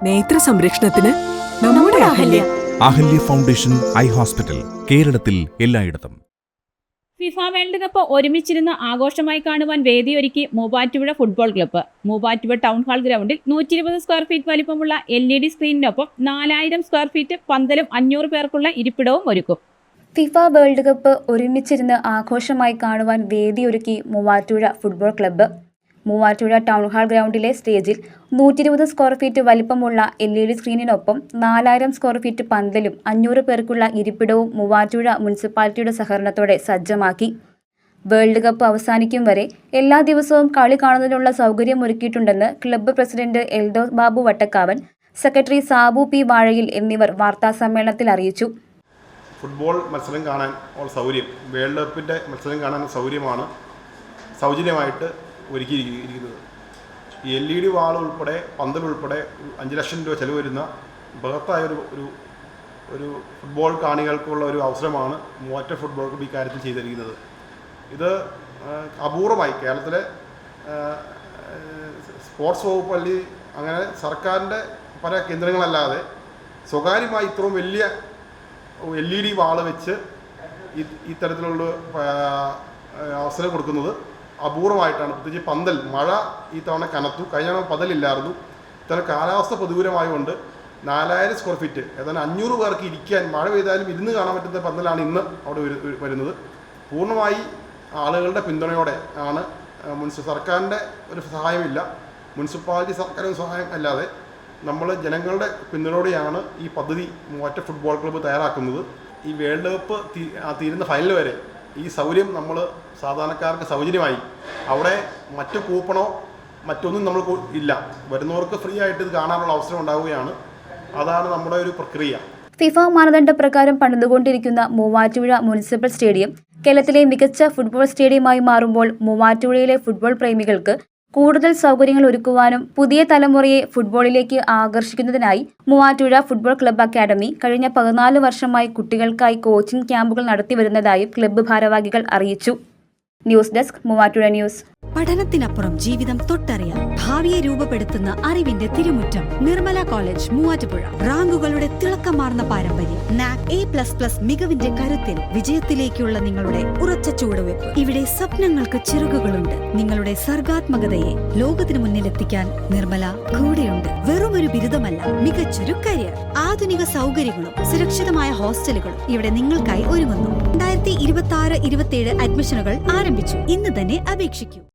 നേത്ര സംരക്ഷണത്തിന് നമ്മുടെ Ahalya. Ahalya foundation eye hospital, കേരളത്തിൽ എല്ലായിടത്തും. ഫിഫ വേൾഡ് കപ്പ് ഒരുമിച്ചിരുന്ന് ആഘോഷമായി കാണുവാൻ വേദിയൊരുക്കി Muvattupuzha football club. Muvattupuzha town hall ഗ്രൗണ്ടിൽ 120 സ്ക്വയർ ഫീറ്റ് വലിപ്പമുള്ള LED സ്ക്രീനിനൊപ്പം 4000 സ്ക്വയർ ഫീറ്റ് പന്തലും 500 പേർക്കുള്ള ഇരിപ്പിടവും ഒരുക്കും. ഫിഫ വേൾഡ് കപ്പ് ഒരുമിച്ചിരുന്ന് ആഘോഷമായി കാണുവാൻ വേദിയൊരുക്കി Muvattupuzha football club. Muvattupuzha town hall ഗ്രൗണ്ടിലെ സ്റ്റേജിൽ 120 സ്ക്വയർ ഫീറ്റ് വലിപ്പമുള്ള LED സ്ക്രീനിനൊപ്പം 4000 സ്ക്വയർ ഫീറ്റ് പന്തലും 500 പേർക്കുള്ള ഇരിപ്പിടവും മൂവാറ്റുപുഴ മുനിസിപ്പാലിറ്റിയുടെ സഹകരണത്തോടെ സജ്ജമാക്കി. വേൾഡ് കപ്പ് അവസാനിക്കും വരെ എല്ലാ ദിവസവും കളി കാണുന്നതിനുള്ള സൗകര്യം ഒരുക്കിയിട്ടുണ്ടെന്ന് club president Eldos Babu Vattakkavan, secretary Sabu P Vazhayil എന്നിവർ വാർത്താസമ്മേളനത്തിൽ അറിയിച്ചു. ഫുട്ബോൾ മത്സരം കാണാൻ സൗകര്യം, വേൾഡ് കപ്പിൻ്റെ മത്സരം കാണാൻ സൗജന്യമായിട്ട് ഒരുക്കിയിരിക്കുന്നത്. ഈ LED വാൾ ഉൾപ്പെടെ പന്തൽ ഉൾപ്പെടെ 5 ലക്ഷം രൂപ ചെലവ് വരുന്ന ബൃഹത്തായ ഒരു ഫുട്ബോൾ കാണികൾക്കുള്ള ഒരു അവസരമാണ് മൂവാറ്റുപുഴ ഫുട്ബോൾ ക്ലബ്ബ് ഇക്കാര്യത്തിൽ ചെയ്തിരിക്കുന്നത്. ഇത് അപൂർവമായി കേരളത്തിലെ സ്പോർട്സ് വകുപ്പ് അല്ലെങ്കിൽ അങ്ങനെ സർക്കാരിൻ്റെ പല കേന്ദ്രങ്ങളല്ലാതെ സ്വകാര്യമായി ഇത്രയും വലിയ LED വാൾ വെച്ച് ഇത്തരത്തിലുള്ള അവസരം കൊടുക്കുന്നത് അപൂർവമായിട്ടാണ്. പ്രത്യേകിച്ച് പന്തൽ, മഴ ഈ തവണ കനത്തു, കഴിഞ്ഞ തവണ പന്തലില്ലായിരുന്നു. ഇത്തവണ കാലാവസ്ഥ പ്രതികൂലമായതുകൊണ്ട് 4000 സ്ക്വയർ ഫീറ്റ്, ഏതാണ്ട് 500 പേർക്ക് ഇരിക്കാൻ, മഴ പെയ്താലും ഇരുന്ന് കാണാൻ പറ്റുന്ന പന്തലാണ് ഇന്ന് അവിടെ വരുന്നത്. പൂർണ്ണമായി ആളുകളുടെ പിന്തുണയോടെ ആണ്. സർക്കാരിൻ്റെ ഒരു സഹായമില്ല, മുനിസിപ്പാലിറ്റി സർക്കാരിൻ്റെ സഹായം അല്ലാതെ നമ്മൾ ജനങ്ങളുടെ പിന്തുണയോടെയാണ് ഈ പദ്ധതി മൂവാറ്റുപുഴ ഫുട്ബോൾ ക്ലബ്ബ് തയ്യാറാക്കുന്നത്. ഈ വേൾഡ് കപ്പ് തീരുന്ന ഫൈനൽ വരെ ഈ സൗകര്യം നമ്മൾ സാധാരണക്കാർക്ക് സൗജന്യമായി, അവിടെ മറ്റു കൂപ്പണോ മറ്റൊന്നും നമ്മൾക്ക് ഇല്ല, വരുന്നവർക്ക് ഫ്രീ ആയിട്ട് ഇത് കാണാനുള്ള അവസരം ഉണ്ടാവുകയാണ്. അതാണ് നമ്മുടെ ഒരു പ്രക്രിയ. ഫിഫ മാനദണ്ഡപ്രകാരം പണിതുകൊണ്ടിരിക്കുന്ന മൂവാറ്റുപുഴ മുനിസിപ്പൽ സ്റ്റേഡിയം കേരളത്തിലെ മികച്ച ഫുട്ബോൾ സ്റ്റേഡിയമായി മാറുമ്പോൾ മൂവാറ്റുപുഴയിലെ ഫുട്ബോൾ പ്രേമികൾക്ക് കൂടുതൽ സൗകര്യങ്ങൾ ഒരുക്കുവാനും പുതിയ തലമുറയെ ഫുട്ബോളിലേക്ക് ആകർഷിക്കുന്നതിനായി മൂവാറ്റുപുഴ ഫുട്ബോൾ ക്ലബ്ബ് അക്കാദമി കഴിഞ്ഞ 14 വർഷമായി കുട്ടികൾക്കായി കോച്ചിംഗ് ക്യാമ്പുകൾ നടത്തിവരുന്നതായും ക്ലബ്ബ് ഭാരവാഹികൾ അറിയിച്ചു. News desk, Muvattupuzha news. പഠനത്തിനപ്പുറം ജീവിതം തൊട്ടറിയാം, ഭാവിയെ രൂപപ്പെടുത്തുന്ന അറിവിന്റെ തിരുമുറ്റം നിർമ്മല കോളേജ് മൂവാറ്റുപുഴ. റാങ്കുകളുടെ തിളക്കമാർന്ന പാരമ്പര്യം, NAC A++ മികവിന്റെ കരുത്തിൽ വിജയത്തിലേക്കുള്ള നിങ്ങളുടെ ഉറച്ച ചുവടുവെപ്പ്. ഇവിടെ സ്വപ്നങ്ങൾക്ക് ചിറകുകളുണ്ട്. നിങ്ങളുടെ സർഗാത്മകതയെ ലോകത്തിന് മുന്നിലെത്തിക്കാൻ നിർമ്മല കൂടെയുണ്ട്. വെറുമൊരു ബിരുദമല്ല, മികച്ചൊരു കരിയർ. ആധുനിക സൗകര്യങ്ങളും സുരക്ഷിതമായ ഹോസ്റ്റലുകളും ഇവിടെ നിങ്ങൾക്കായി ഒരുങ്ങുന്നു. 2026-27 അഡ്മിഷനുകൾ ആരംഭിച്ചു. ഇന്ന് തന്നെ അപേക്ഷിക്കൂ.